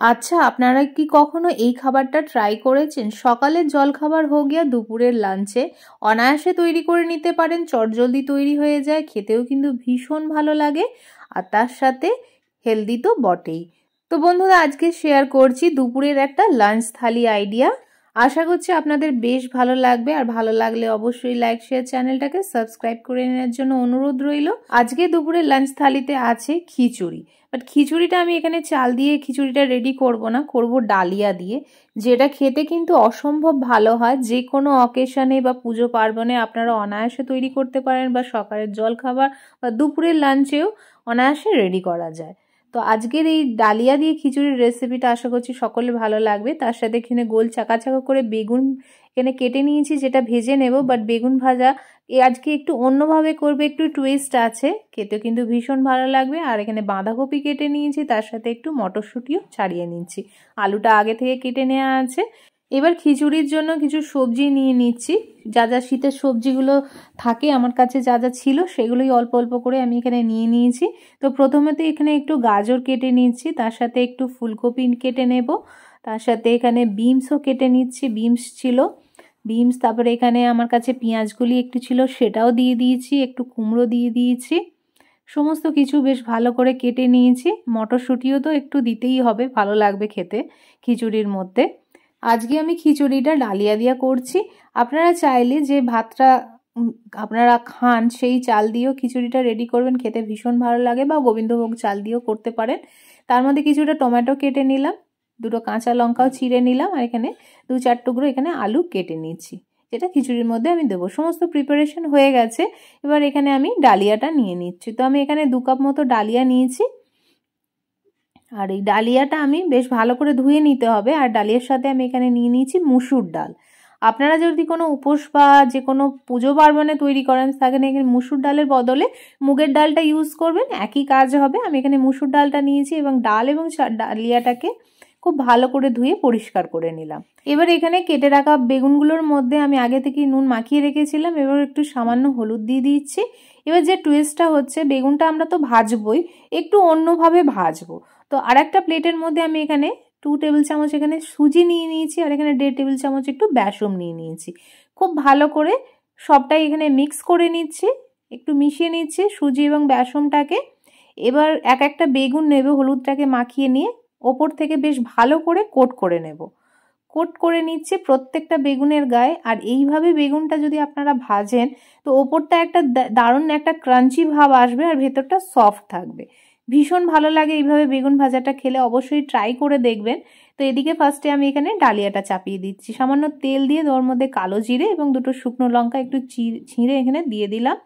আচ্ছা, আপনারা কি কখনো এই খাবারটা ট্রাই করেছেন? সকালের জলখাবার হোক গিয়া দুপুরের লাঞ্চে অনায়াসে তৈরি করে নিতে পারেন, চটজলদি তৈরি হয়ে যায়, খেতেও কিন্তু ভীষণ ভালো লাগে আর তার সাথে হেলদি তো বটেই। তো বন্ধুরা, আজকে শেয়ার করছি দুপুরের একটা লাঞ্চ থালি আইডিয়া। আশা করছি আপনাদের বেশ ভালো লাগবে, আর ভালো লাগলে অবশ্যই লাইক শেয়ার চ্যানেলটাকে সাবস্ক্রাইব করে নেওয়ার জন্য অনুরোধ রইল। আজকে দুপুরের লাঞ্চ থালিতে আছে খিচুড়ি, বাট খিচুড়িটা আমি এখানে চাল দিয়ে খিচুড়িটা রেডি করব না, করব ডালিয়া দিয়ে, যেটা খেতে কিন্তু অসম্ভব ভালো হয়। যে কোনো অকেশনে বা পুজো পার্বণে আপনারা অনায়াসে তৈরি করতে পারেন, বা সকালের জলখাবার বা দুপুরের লাঞ্চেও অনায়াসে রেডি করা যায়। তো আজকের এই ডালিয়া দিয়ে খিচুড়ির রেসিপিটা আশা করছি সকলে ভালো লাগবে। তার সাথে এখানে গোল চাকা চাকা করে বেগুন এখানে কেটে নিয়েছি, যেটা ভেজে নেব। বাট বেগুন ভাজা আজকে একটু অন্যভাবে করবে, একটু টুইস্ট আছে, খেতে কিন্তু ভীষণ ভালো লাগবে। আর এখানে বাঁধাকপি কেটে নিয়েছি, তার সাথে একটু মটরশুঁটিও ছাড়িয়ে নিচ্ছি, আলুটা আগে থেকে কেটে নেওয়া আছে। এবার খিচুড়ির জন্য কিছু সবজি নিয়ে নিচ্ছি, যা যা শীতের সবজিগুলো থাকে আমার কাছে যা যা ছিল সেগুলোই অল্প অল্প করে আমি এখানে নিয়ে নিয়েছি। তো প্রথমে তো এখানে একটু গাজর কেটে নিচ্ছি, তার সাথে একটু ফুলকপি কেটে নেব, তার সাথে এখানে বিনসও কেটে নিচ্ছি, বিনস ছিল বিনস। তারপরে এখানে আমার কাছে পেঁয়াজগুলি একটু ছিল, সেটাও দিয়ে দিয়েছি, একটু কুমড়ো দিয়ে দিয়েছি, সমস্ত কিছু বেশ ভালো করে কেটে নিয়েছি। মটরশুঁটিও তো একটু দিতেই হবে, ভালো লাগবে খেতে খিচুড়ির মধ্যে। আজকে আমি খিচুড়িটা ডালিয়া দিয়া করছি। আপনারা চাইলে যে ভাতটা আপনারা খান সেই চাল দিয়েও খিচুড়িটা রেডি করবেন, খেতে ভীষণ ভালো লাগে, বা গোবিন্দভোগ চাল দিয়েও করতে পারেন। তার মধ্যে কিছুটা টমেটো কেটে নিলাম, দুটো কাঁচা লঙ্কাও চিড়ে নিলাম, আর এখানে 2-4 টুকরো এখানে আলু কেটে নিচ্ছি, যেটা খিচুড়ির মধ্যে আমি দেবো। সমস্ত প্রিপারেশন হয়ে গেছে। এবার এখানে আমি ডালিয়াটা নিয়ে নিচ্ছি। তো আমি এখানে 2 কাপ মতো ডালিয়া নিয়েছি, আর এই ডালিয়াটা আমি বেশ ভালো করে ধুয়ে নিতে হবে। আর ডালিয়ার সাথে আমি এখানে নিয়ে নিয়েছি মুসুর ডাল। আপনারা যদি কোনো উপোস বা যে কোনো পুজো পার্বণে তৈরি করেন, সেখানে এখানে মুসুর ডালের বদলে মুগের ডালটা ইউজ করবেন, একই কাজ হবে। আমি এখানে মুসুর ডালটা নিয়েছি এবং ডাল এবং ডালিয়াটাকে খুব ভালো করে ধুয়ে পরিষ্কার করে নিলাম। এবার এখানে কেটে রাখা বেগুনগুলোর মধ্যে আমি আগে থেকে নুন মাখিয়ে রেখেছিলাম, এবার একটু সামান্য হলুদ দিয়ে দিচ্ছি। এবার যে টুইস্টটা হচ্ছে, বেগুনটা আমরা তো ভাজবই, একটু অন্যভাবে ভাজবো। তো আর একটা প্লেটের মধ্যে আমি এখানে 2 টেবিল চামচ এখানে সুজি নিয়ে নিয়েছি, আর এখানে 1.5 টেবিল চামচ একটু বেসন নিয়ে নিয়েছি। খুব ভালো করে সবটাই এখানে মিক্স করে নিচ্ছি, একটু মিশিয়ে নিচ্ছি সুজি এবং বেসনটাকে। এবার এক একটা বেগুন নেবে, হলুদটাকে মাখিয়ে নিয়ে ওপর থেকে বেশ ভালো করে কোট করে নেব। কোট করে নিচ্ছে প্রত্যেকটা বেগুনের গায়ে। আর এইভাবে বেগুনটা যদি আপনারা ভাজেন, তো ওপরটা একটা দারুণ একটা ক্রাঞ্চি ভাব আসবে, আর ভেতরটা সফট থাকবে, ভীষণ ভালো লাগে এইভাবে বেগুন ভাজাটা খেলে। অবশ্যই ট্রাই করে দেখবেন। তো এদিকে ফার্স্টে আমি এখানে ডালিয়াটা চাপিয়ে দিচ্ছি, সামান্য তেল দিয়ে ওর মধ্যে কালো জিরে এবং 2টো শুকনো লঙ্কা একটু ছিঁড়ে এখানে দিয়ে দিলাম।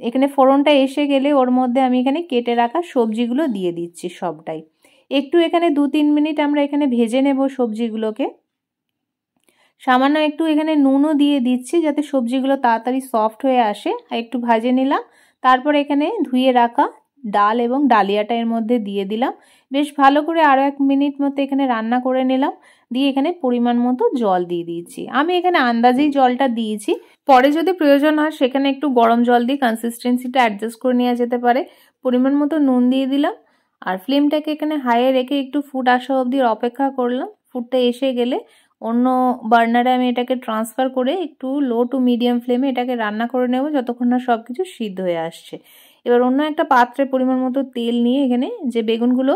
এখানে ফোড়নটা এসে গেলে ওর মধ্যে আমি এখানে কেটে রাখা সবজিগুলো দিয়ে দিচ্ছি সবটাই। একটু এখানে 2-3 মিনিট আমরা এখানে ভেজে নেব সবজিগুলোকে। সামান্য একটু এখানে নুনও দিয়ে দিচ্ছি, যাতে সবজিগুলো তাড়াতাড়ি সফট হয়ে আসে। আর একটু ভাজে নিলাম। তারপর এখানে ধুয়ে রাখা ডাল এবং ডালিয়াটা এর মধ্যে দিয়ে দিলাম। বেশ ভালো করে আরও 1 মিনিট মতো এখানে রান্না করে নিলাম। দিয়ে এখানে পরিমাণ মতো জল দিয়ে দিয়েছি। আমি এখানে আন্দাজেই জলটা দিয়েছি, পরে যদি প্রয়োজন হয় সেখানে একটু গরম জল দিয়ে কনসিস্টেন্সিটা অ্যাডজাস্ট করে নেওয়া যেতে পারে। পরিমাণ মতো নুন দিয়ে দিলাম, আর ফ্লেমটাকে এখানে হাইয়ে রেখে একটু ফুট আসা অবধি অপেক্ষা করলাম। ফুটটা এসে গেলে অন্য বার্নারে আমি এটাকে ট্রান্সফার করে একটু লো টু মিডিয়াম ফ্লেমে এটাকে রান্না করে নেব, যতক্ষণ না সব কিছু সিদ্ধ হয়ে আসছে। এবার অন্য একটা পাত্রে পরিমাণ মতো তেল নিয়ে এখানে যে বেগুনগুলো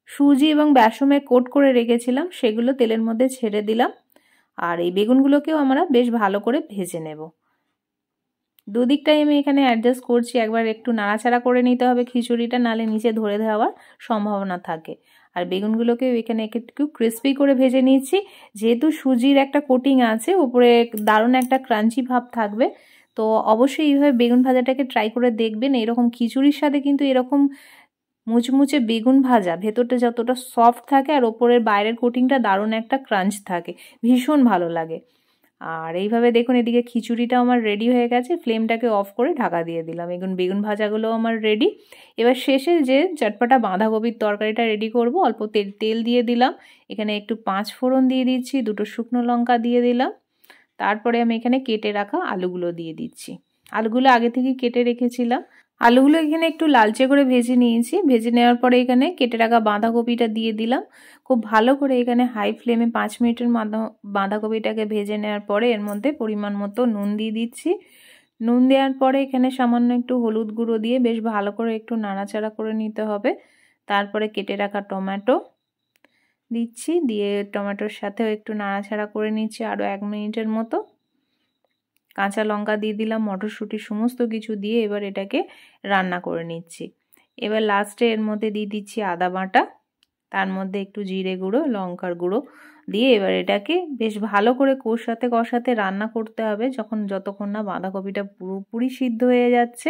সুজি এবং বেসমে কোট করে রেখেছিলাম সেগুলো তেলের মধ্যে ছেড়ে দিলাম। আর এই বেগুনগুলোকেও আমরা বেশ ভালো করে ভেজে নেব। দুদিকটাই আমি এখানে অ্যাডজাস্ট করছি, একবার একটু নাড়াচাড়া করে নিতে হবে খিচুড়িটা, নালে নিচে ধরে যাওয়ার সম্ভাবনা থাকে। আর বেগুনগুলোকে এখানে একটু ক্রিস্পি করে ভেজে নিচ্ছি, যেহেতু সুজির একটা কোটিং আছে উপরে, দারুণ একটা ক্রাঞ্চি ভাব থাকবে। তো অবশ্যই এইভাবে বেগুন ভাজাটাকে ট্রাই করে দেখবেন। এরকম খিচুড়ির সাথে কিন্তু এরকম মুচমুচে বেগুন ভাজা, ভেতরটা যতটা সফট থাকে আর ওপরের বাইরের কোটিংটা দারুণ একটা ক্রাঞ্চ থাকে, ভীষণ ভালো লাগে। আর এইভাবে দেখুন এদিকে খিচুড়িটা আমার রেডি হয়ে গেছে, ফ্লেমটাকে অফ করে ঢাকা দিয়ে দিলাম। এখন বেগুন ভাজাগুলো আমার রেডি। এবার শেষে যে চটপটা বাঁধাকপির তরকারিটা রেডি করব, অল্প তেল দিয়ে দিলাম, এখানে একটু 5 ফোড়ন দিয়ে দিচ্ছি, 2টো শুকনো লঙ্কা দিয়ে দিলাম। তারপরে আমি এখানে কেটে রাখা আলুগুলো দিয়ে দিচ্ছি। আলুগুলো আগে থেকে কেটে রেখেছিলাম। আলুগুলো এখানে একটু লালচে করে ভেজে নিয়েছি। ভেজে নেওয়ার পরে এখানে কেটে রাখা বাঁধাকপিটা দিয়ে দিলাম। খুব ভালো করে এখানে হাই ফ্লেমে 5 মিনিটের বাঁধাকপিটাকে ভেজে নেওয়ার পরে এর মধ্যে পরিমাণ মতো নুন দিয়ে দিচ্ছি। নুন দেওয়ার পরে এখানে সামান্য একটু হলুদ গুঁড়ো দিয়ে বেশ ভালো করে একটু নাড়াচাড়া করে নিতে হবে। তারপরে কেটে রাখা টমেটো দিচ্ছি, দিয়ে টমেটোর সাথেও একটু নাড়াচাড়া করে নিচ্ছি আরও 1 মিনিটের মতো। কাঁচা লঙ্কা দিয়ে দিলাম, মটরশুঁটি সমস্ত কিছু দিয়ে এবার এটাকে রান্না করে নিচ্ছি। এবার লাস্টে এর মধ্যে দিয়ে দিচ্ছি আদা বাটা, তার মধ্যে একটু জিরে গুঁড়ো, লঙ্কার গুঁড়ো দিয়ে এবার এটাকে বেশ ভালো করে কষাতে রান্না করতে হবে যতক্ষণ না বাঁধাকপিটা পুরোপুরি সিদ্ধ হয়ে যাচ্ছে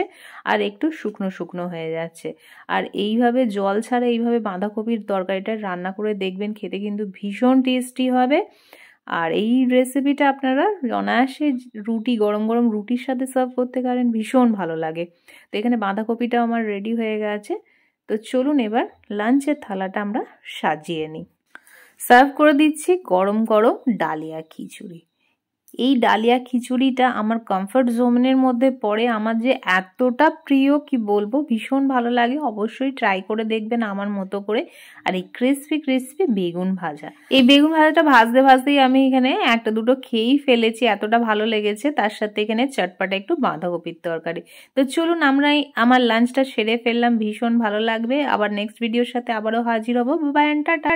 আর একটু শুকনো শুকনো হয়ে যাচ্ছে। আর এইভাবে জল ছাড়া এইভাবে বাঁধাকপির তরকারিটা রান্না করে দেখবেন, খেতে কিন্তু ভীষণ টেস্টি হবে। আর এই রেসিপিটা আপনারা অনায়াসে গরম গরম রুটির সাথে সার্ভ করতে পারেন, ভীষণ ভালো লাগে। তো এখানে বাঁধাকপিটাও আমার রেডি হয়ে গেছে। তো চলুন এবার লাঞ্চের থালাটা আমরা সাজিয়ে নিই। সার্ভ করে দিচ্ছি গরম গরম ডালিয়া খিচুড়ি। এই ডালিয়া খিচুড়িটা আমার কমফর্ট জোনের মধ্যে পড়ে, আমার যে এতটা প্রিয় কি বলবো, ভীষণ ভালো লাগে। অবশ্যই ট্রাই করে দেখবেন আমার মতো করে। আর এই ক্রিসপি ক্রিসপি বেগুন ভাজা, এই বেগুন ভাজাটা ভাজতেই আমি এখানে একটা দুটো খেয়েই ফেলেছি, এতটা ভালো লেগেছে। তার সাথে এখানে চটপটা একটু বাঁধাকপির তরকারি। তো চলুন আমরা আমার লাঞ্চটা সেরে ফেললাম, ভীষণ ভালো লাগবে। আবার নেক্সট ভিডিওর সাথে আবারও হাজির হবো। Bye, tata.